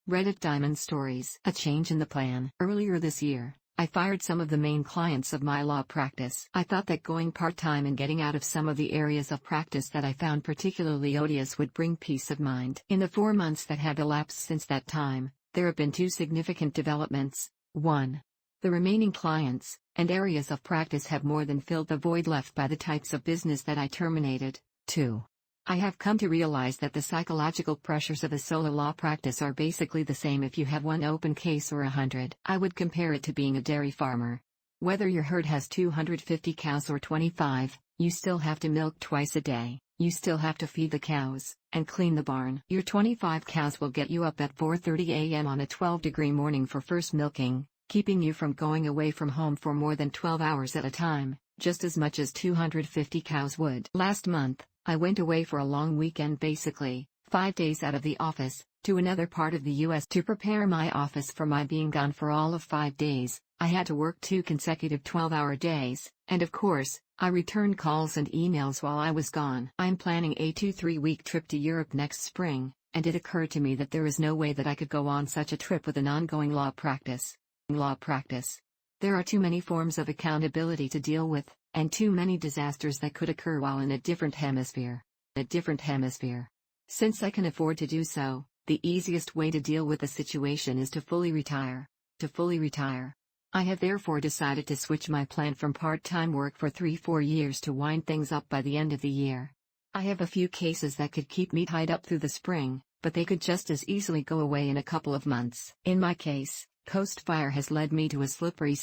Reddit Diamond Stories. A change in the plan. Earlier this year, I fired some of the main clients of my law practice. I thought that going part-time and getting out of some of the areas of practice that I found particularly odious would bring peace of mind. In the 4 months that have elapsed since that time, there have been 2 significant developments. 1. The remaining clients and areas of practice have more than filled the void left by the types of business that I terminated. 2. I have come to realize that the psychological pressures of a solo law practice are basically the same if you have 1 open case or 100. I would compare it to being a dairy farmer. Whether your herd has 250 cows or 25, you still have to milk twice a day, you still have to feed the cows, and clean the barn. Your 25 cows will get you up at 4:30 a.m. on a 12-degree morning for first milking, keeping you from going away from home for more than 12 hours at a time, just as much as 250 cows would. Last month, I went away for a long weekend, basically 5 days out of the office, to another part of the U.S. to prepare my office for my being gone for all of 5 days. I had to work 2 consecutive 12-hour days, and of course, I returned calls and emails while I was gone. I'm planning a 2-3 week trip to Europe next spring, and it occurred to me that there is no way that I could go on such a trip with an ongoing law practice. There are too many forms of accountability to deal with, and too many disasters that could occur while in a different hemisphere. Since I can afford to do so, the easiest way to deal with the situation is to fully retire. I have therefore decided to switch my plan from part-time work for 3-4 years to wind things up by the end of the year. I have a few cases that could keep me tied up through the spring, but they could just as easily go away in a couple of months. In my case, Coast Fire has led me to a slippery